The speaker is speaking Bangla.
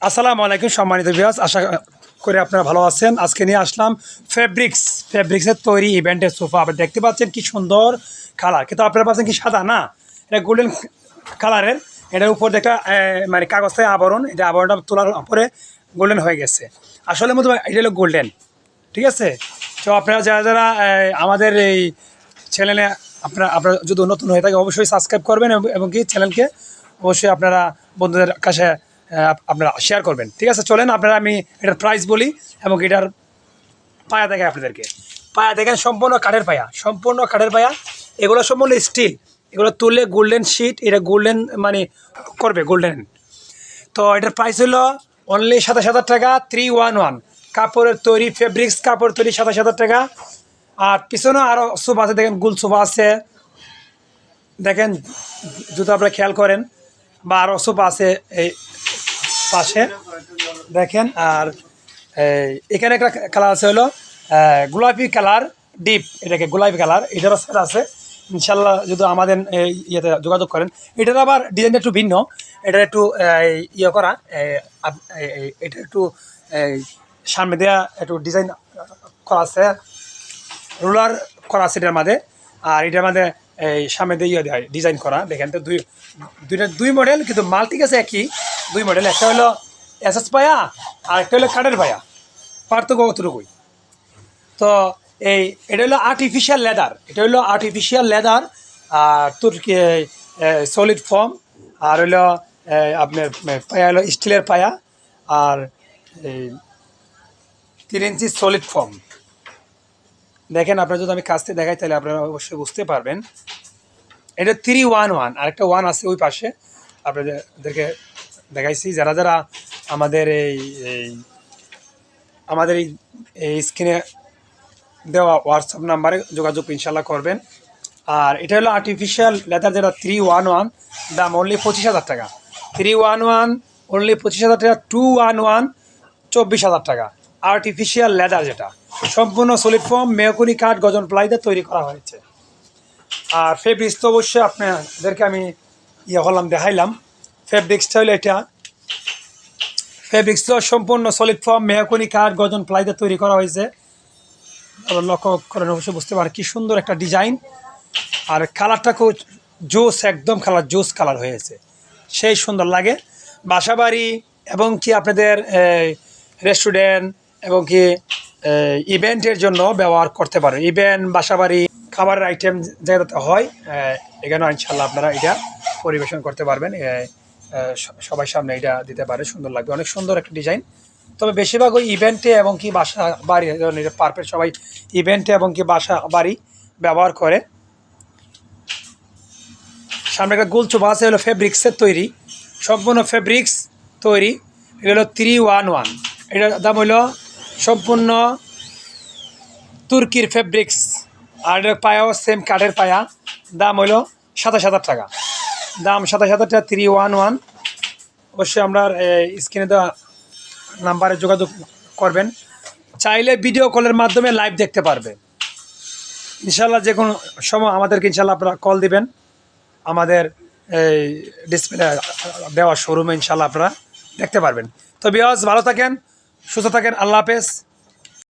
আসসালামু আলাইকুম সম্মানিত ভিউয়ার্স, আশা করি আপনারা ভালো আছেন। আজকে নিয়ে আসলাম ফেব্রিক্সের তৈরি ইভেন্টের সোফা। আপনারা দেখতে পাচ্ছেন কি সুন্দর কালার, কিন্তু আপনারা পাচ্ছেন কি সাদা না, এটা গোল্ডেন কালারের। এটার উপর একটা মানে কাগজের আবরণ, এটা আবরণটা তোলার পরে গোল্ডেন হয়ে গেছে। আসলে মতো এটা হলো গোল্ডেন, ঠিক আছে। তো আপনারা যারা যারা আমাদের এই চ্যানেলে আপনারা যদি নতুন হয়ে থাকে অবশ্যই সাবস্ক্রাইব করবেন এবং কি চ্যানেলকে অবশ্যই আপনারা বন্ধুদের কাছে আপনারা শেয়ার করবেন, ঠিক আছে। চলেন আপনারা আমি এটার প্রাইস বলি এবং এটার পায়া দেখাই আপনাদেরকে। পায়া দেখেন সম্পূর্ণ কাঠের পায়া, সম্পূর্ণ কাঠের পায়া। এগুলো সম্পূর্ণ স্টিল, এগুলো তুললে গোল্ডেন শিট, এটা গোল্ডেন মানে করবে গোল্ডেন। তো এটার প্রাইস হলো অনলি ২৭,০০০ টাকা, 311 কাপড়ের তৈরি, ফেব্রিক্স কাপড় তৈরি ২৭,০০০ টাকা। আর পিছনেও আরও সোফা আছে, দেখেন গুল সোফা আছে, দেখেন জুতো আপনারা খেয়াল করেন, বা আরও সোফা আছে এই পাশে দেখেন। আর এখানে একটা কালার আছে হলো গোলাপি কালার, ডিপ, এটাকে গোলাপি কালার, এটারও সেট আছে ইনশাল্লাহ যদি আমাদের ইয়েতে যোগাযোগ করেন। এটার আবার ডিজাইনটা একটু ভিন্ন, এটার একটু ইয়ে করা, এটা একটু সামনে দেওয়া একটু ডিজাইন করা আছে, রোলার করা আছে এটার মধ্যে। আর এটার মধ্যে এই সামনে দিয়ে ইয়ে দেওয়া ডিজাইন করা, দেখেন তো দুই মডেল, কিন্তু মাল ঠিক আছে একই, দুই মডেল। একটা হলো এসএস পায়া আর একটা হলো কাঠের পায়া, পার্থক্য কতটুকুই। তো এটা হলো আর্টিফিশিয়াল লেদার, এটা হলো আর্টিফিশিয়াল লেদার, আর তুর্কি সলিড ফর্ম, আর হলো আপনার পায়া হলো স্টিলের পায়া, আর 3 ইঞ্চি সলিড ফর্ম। দেখেন আপনারা যদি আমি কাছ থেকে দেখাই তাহলে আপনারা অবশ্যই বুঝতে পারবেন। এটা 311, আরেকটা 1 আছে ওই পাশে, আপনাদেরকে দেখাইছি। যারা যারা আমাদের এই স্ক্রিনে দেওয়া হোয়াটসঅ্যাপ নাম্বারে যোগাযোগ ইনশাল্লাহ করবেন। আর এটা হলো আর্টিফিশিয়াল লেদার, যেটা 311, দাম অনলি 25,০০০ টাকা। 311 অনলি 25,০০০ টাকা, 211 24,০০০ টাকা। আর্টিফিশিয়াল লেদার যেটা সম্পূর্ণ সলিড ফর্ম, মেহগনি কাঠ, গজন প্লাইতে তৈরি করা হয়েছে। আর ফেব্রিক্স তো অবশ্যই আপনাদেরকে আমি দেখাইলাম। ফেব্রিক্সটা হলো এটা, ফেব্রিক্স তো সম্পূর্ণ সলিড ফর্ম, মেহগনি কাঠ, গজন প্লাইতে তৈরি করা হয়েছে। লক্ষ্য করেন অবশ্যই বুঝতে পারেন কি সুন্দর একটা ডিজাইন। আর কালারটা খুব জোস, একদম কালার জোস কালার হয়েছে, সেই সুন্দর লাগে। বাসাবাড়ি এবং কি আপনাদের রেস্টুরেন্ট এবং কি ইভেন্টের জন্য ব্যবহার করতে পারেন। ইভেন্ট, বাসাবাড়ি, খাবারের আইটেম যেটাতে হয়, এখানে ইনশাল্লাহ আপনারা এটা পরিবেশন করতে পারবেন, সবাই সামনে এটা দিতে পারে, সুন্দর লাগবে, অনেক সুন্দর একটা ডিজাইন। তবে বেশিরভাগ ওই ইভেন্টে এবং কি বাসা বাড়ি, পারফেক্ট সবাই ইভেন্টে এবং কি বাসা বাড়ি ব্যবহার করে। সামনে একটা গোল চোপা আছে, হলো ফেব্রিক্সের তৈরি, সম্পূর্ণ ফেব্রিক্স তৈরি। এটা হলো 311, এটার দাম হলো সম্পূর্ণ তুর্কির ফেব্রিক্স। আর এটার পায়াও সেম কাঠের পায়া, দাম হলো ২৭,০০০ টাকা, দাম ২৭,০০০ টাকা, 311। অবশ্যই আমরা স্ক্রিনে দেওয়া নাম্বারে যোগাযোগ করবেন। চাইলে ভিডিও কলের মাধ্যমে লাইভ দেখতে পারবে ইনশাল্লাহ। যে কোনো সময় আমাদেরকে ইনশাল্লাহ আপনারা কল দিবেন, আমাদের এই ডিসপ্লে দেওয়া শোরুমে ইনশাল্লাহ আপনারা দেখতে পারবেন। তো ভিউয়ার্স, ভালো থাকেন, সুস্থ থাকেন, আল্লাহ হাফেজ।